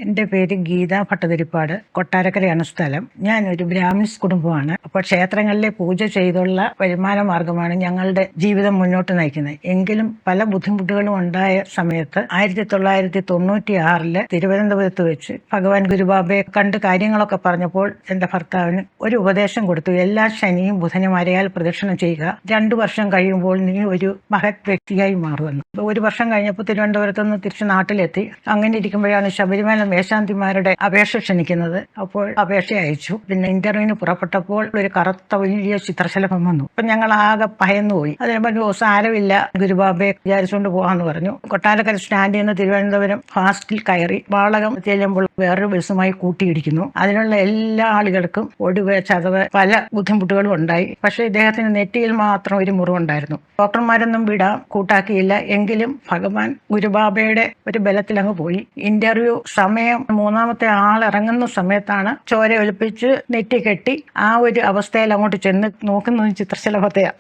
എൻ്റെ പേര് ഗീത ഭട്ടതിരിപ്പാട്. കൊട്ടാരക്കരയാണ് സ്ഥലം. ഞാനൊരു ബ്രാഹ്മിൻസ് കുടുംബമാണ്. അപ്പോൾ ക്ഷേത്രങ്ങളിലെ പൂജ ചെയ്തുള്ള വരുമാന മാർഗമാണ് ഞങ്ങളുടെ ജീവിതം മുന്നോട്ട് നയിക്കുന്നത്. എങ്കിലും പല ബുദ്ധിമുട്ടുകളും ഉണ്ടായ സമയത്ത് 1996 തിരുവനന്തപുരത്ത് വെച്ച് ഭഗവാൻ ഗുരുബാബയെ കണ്ട് കാര്യങ്ങളൊക്കെ പറഞ്ഞപ്പോൾ എൻ്റെ ഭർത്താവിന് ഒരു ഉപദേശം കൊടുത്തു. എല്ലാ ശനിയും ബുധനും അരയാൽ പ്രദക്ഷിണം ചെയ്യുക. 2 വർഷം കഴിയുമ്പോൾ നീ ഒരു മഹത് വ്യക്തിയായി മാറുമെന്ന്. 1 വർഷം കഴിഞ്ഞപ്പോൾ തിരുവനന്തപുരത്ത് നിന്ന് തിരിച്ച് നാട്ടിലെത്തി. അങ്ങനെ ഇരിക്കുമ്പോഴാണ് ശബരിമല മേശാന്തിമാരുടെ അപേക്ഷ ക്ഷണിക്കുന്നത്. അപ്പോൾ അപേക്ഷ അയച്ചു. പിന്നെ ഇന്റർവ്യൂവിന് പുറപ്പെട്ടപ്പോൾ ഒരു കറുത്ത വലിയ ചിത്രശലഭം വന്നു. അപ്പൊ ഞങ്ങൾ ആകെ ഭയന്നുപോയി. അതിന് പറഞ്ഞു സാരമില്ല, ഗുരുബാബയെ വിചാരിച്ചുകൊണ്ട് പോകാന്ന് പറഞ്ഞു. കൊട്ടാരക്കര സ്റ്റാൻഡിൽ നിന്ന് തിരുവനന്തപുരം ഫാസ്റ്റിൽ കയറി വാളകം ചെല്ലുമ്പോൾ വേറൊരു ബസ്സുമായി കൂട്ടിയിടിക്കുന്നു. അതിനുള്ള എല്ലാ ആളുകൾക്കും ഒടുവ്, ചതവ്, പല ബുദ്ധിമുട്ടുകളും ഉണ്ടായി. പക്ഷേ ഇദ്ദേഹത്തിന് നെറ്റിയിൽ മാത്രം ഒരു മുറിവുണ്ടായിരുന്നു. ഡോക്ടർമാരൊന്നും വിടാൻ കൂട്ടാക്കിയില്ല. എങ്കിലും ഭഗവാൻ ഗുരുബാബയുടെ ഒരു ബലത്തിൽ അങ്ങ് പോയി. ഇന്റർവ്യൂ സമയം 3ാമത്തെ ആൾ ഇറങ്ങുന്ന സമയത്താണ് ചോര ഒലിപ്പിച്ച് നെറ്റി കെട്ടി ആ ഒരു അവസ്ഥയിൽ അങ്ങോട്ട് ചെന്ന് നോക്കുന്നത് ചിത്രശലഭത്തെയാ.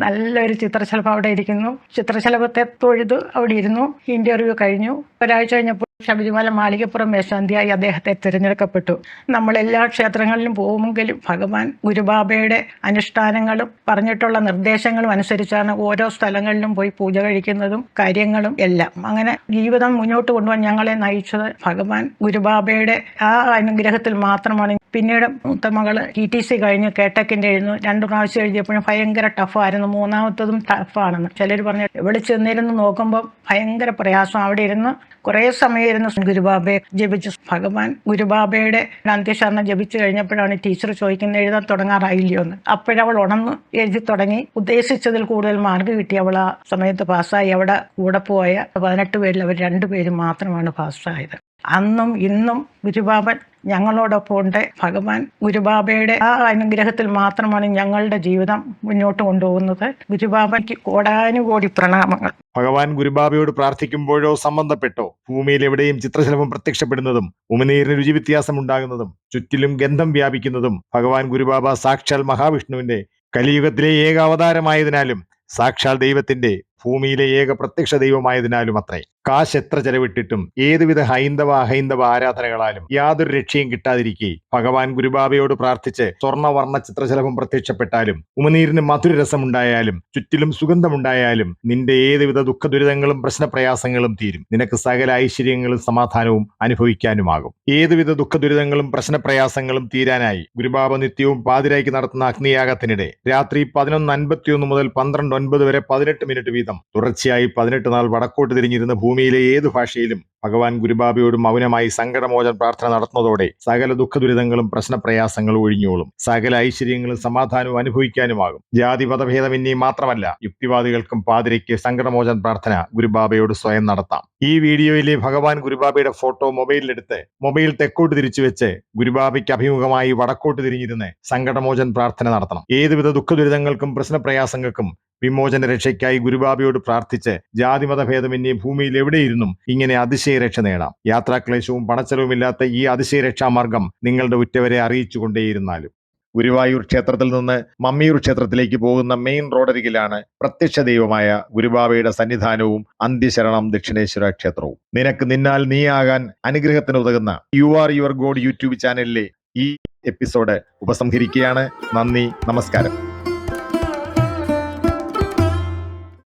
നല്ലൊരു ചിത്രശലഭം അവിടെ ഇരിക്കുന്നു. ചിത്രശലഭത്തെ തൊഴുതു അവിടെ ഇരുന്നു. ഇന്റർവ്യൂ കഴിഞ്ഞു. ഒരാഴ്ച കഴിഞ്ഞപ്പോൾ ശബരിമല മാളികപ്പുറം മേശാന്തിയായി അദ്ദേഹത്തെ തിരഞ്ഞെടുക്കപ്പെട്ടു. നമ്മൾ എല്ലാ ക്ഷേത്രങ്ങളിലും പോകുമെങ്കിലും ഭഗവാൻ ഗുരുബാബയുടെ അനുഷ്ഠാനങ്ങളും പറഞ്ഞിട്ടുള്ള നിർദ്ദേശങ്ങളും അനുസരിച്ചാണ് ഓരോ സ്ഥലങ്ങളിലും പോയി പൂജ കഴിക്കുന്നതും കാര്യങ്ങളും എല്ലാം. അങ്ങനെ ജീവിതം മുന്നോട്ട് കൊണ്ടുപോകാൻ ഞങ്ങളെ നയിച്ചത് ഭഗവാൻ ഗുരുബാബയുടെ ആ അനുഗ്രഹത്തിൽ മാത്രമാണ്. പിന്നീട് മൂത്ത മകള് TTC കഴിഞ്ഞ് കേട്ടക്കിൻ്റെ എഴുതുന്നു. 2 പ്രാവശ്യം എഴുതിയപ്പോഴും ഭയങ്കര ടഫായിരുന്നു. 3ാമത്തതും ടഫാണെന്ന് ചിലർ പറഞ്ഞു. ഇവിടെ ചെന്നിരുന്ന് നോക്കുമ്പോൾ ഭയങ്കര പ്രയാസം. അവിടെ ഇരുന്ന് കുറേ സമയം ഇരുന്ന് ഗുരുബാബയെ ജപിച്ചു. ഭഗവാൻ ഗുരുബാബയുടെ അന്ത്യശരണം ജപിച്ചു കഴിഞ്ഞപ്പോഴാണ് ടീച്ചർ ചോദിക്കുന്നത് എഴുതാൻ തുടങ്ങാറായില്ലയോ എന്ന്. അപ്പോഴവൾ ഉണർന്ന് എഴുതി തുടങ്ങി. ഉദ്ദേശിച്ചതിൽ കൂടുതൽ മാർക്ക് കിട്ടി. അവൾ ആ സമയത്ത് പാസ്സായി. അവിടെ കൂടെ പോയ 18 പേരിൽ അവർ 2 പേര് മാത്രമാണ് പാസ്സായത്. അന്നും ഇന്നും ഗുരുബാബൻ ഞങ്ങളോടൊപ്പം ഉണ്ട്. ഭഗവാൻ ഗുരുബാബയുടെ ആ അനുഗ്രഹത്തിൽ മാത്രമാണ് ഞങ്ങളുടെ ജീവിതം മുന്നോട്ട് കൊണ്ടുപോകുന്നത്. ഗുരുബാബയ്ക്ക് കോടാനുകോടി പ്രണാമങ്ങൾ. ഭഗവാൻ ഗുരുബാബയോട് പ്രാർത്ഥിക്കുമ്പോഴോ സംബന്ധപ്പെട്ടോ ഭൂമിയിൽ എവിടെയും ചിത്രശലഭം പ്രത്യക്ഷപ്പെടുന്നതും ഉമിനീരിന് രുചി വ്യത്യാസം ഉണ്ടാകുന്നതും ചുറ്റിലും ഗന്ധം വ്യാപിക്കുന്നതും ഭഗവാൻ ഗുരുബാബ സാക്ഷാൽ മഹാവിഷ്ണുവിന്റെ കലിയുഗത്തിലെ ഏക അവതാരമായതിനാലും സാക്ഷാൽ ദൈവത്തിന്റെ ഭൂമിയിലെ ഏക പ്രത്യക്ഷ ദൈവമായതിനാലും അത്രേ. കാശ് എത്ര ചെലവിട്ടിട്ടും ഏതുവിധ ഹൈന്ദവ അഹൈന്ദവ ആരാധനകളാലും യാതൊരു രക്ഷയും കിട്ടാതിരിക്കെ ഭഗവാൻ ഗുരുബാബയോട് പ്രാർത്ഥിച്ച് സ്വർണ്ണവർണ്ണ ചിത്രശലഭം പ്രത്യക്ഷപ്പെട്ടാലും ഉമനീരിന് മധുരരസമുണ്ടായാലും ചുറ്റിലും സുഗന്ധമുണ്ടായാലും നിന്റെ ഏതുവിധ ദുഃഖദുരിതങ്ങളും പ്രശ്നപ്രയാസങ്ങളും തീരും. നിനക്ക് സകല ഐശ്വര്യങ്ങളും സമാധാനവും അനുഭവിക്കാനുമാകും. ഏതുവിധ ദുഃഖദുരിതങ്ങളും പ്രശ്നപ്രയാസങ്ങളും തീരാനായി ഗുരുബാബ നിത്യവും പാതിരായ്ക്ക് നടത്തുന്ന അഗ്നിയാഗത്തിനിടെ രാത്രി 11:51 മുതൽ 12:09 വരെ 18 മിനിറ്റ് വീതം തുടർച്ചയായി 18 നാൾ വടക്കോട്ട് തിരിഞ്ഞിരുന്ന ഭൂമിയിലെ ഏതു ഭാഷയിലും ഭഗവാൻ ഗുരുബാബയോട് മൗനമായി സങ്കടമോചന പ്രാർത്ഥന നടത്തുന്നതോടെ സകല ദുഃഖദുരിതങ്ങളും പ്രശ്നപ്രയാസങ്ങളും ഒഴിഞ്ഞോളും. സകല ഐശ്വര്യങ്ങളും സമാധാനവും അനുഭവിക്കാനുമാകും. ജാതി മതഭേദമന്യേ മാത്രമല്ല, യുക്തിവാദികൾക്കും പാതിരയ്ക്ക് സങ്കടമോചന പ്രാർത്ഥന ഗുരുബാബയോട് സ്വയം നടത്താം. ഈ വീഡിയോയിലെ ഭഗവാൻ ഗുരുബാബയുടെ ഫോട്ടോ മൊബൈലിലെടുത്ത് മൊബൈൽ തെക്കോട്ട് തിരിച്ചു വെച്ച് ഗുരുബാബയ്ക്ക് അഭിമുഖമായി വടക്കോട്ട് തിരിഞ്ഞിരുന്ന് സങ്കടമോചന പ്രാർത്ഥന നടത്തണം. ഏതുവിധ ദുഃഖദുരിതങ്ങൾക്കും പ്രശ്നപ്രയാസങ്ങൾക്കും വിമോചന രക്ഷയ്ക്കായി ഗുരുബാബയോട് പ്രാർത്ഥിച്ച് ജാതിമതഭേദമന്യേ ഭൂമിയിൽ എവിടെയിരുന്നും ഇങ്ങനെ അതിശയരക്ഷ നേടാം. യാത്രാക്ലേശവും പണച്ചെലവുമില്ലാത്ത ഈ അതിശയരക്ഷാമാർഗം നിങ്ങളുടെ ഉറ്റവരെ അറിയിച്ചുകൊണ്ടേയിരുന്നാലും. ഗുരുവായൂർ ക്ഷേത്രത്തിൽ നിന്ന് മമ്മിയൂർ ക്ഷേത്രത്തിലേക്ക് പോകുന്ന മെയിൻ റോഡരികിലാണ് പ്രത്യക്ഷ ദൈവമായ ഗുരുബാബയുടെ സന്നിധാനവും അന്ത്യശരണം ദക്ഷിണേശ്വര ക്ഷേത്രവും. നിനക്ക് നിന്നാൽ നീയാകാൻ അനുഗ്രഹത്തിന് ഉതകുന്ന you are your God YouTube ചാനലിലെ ഈ എപ്പിസോഡ് ഉപസംഹരിക്കുകയാണ്. നന്ദി, നമസ്കാരം.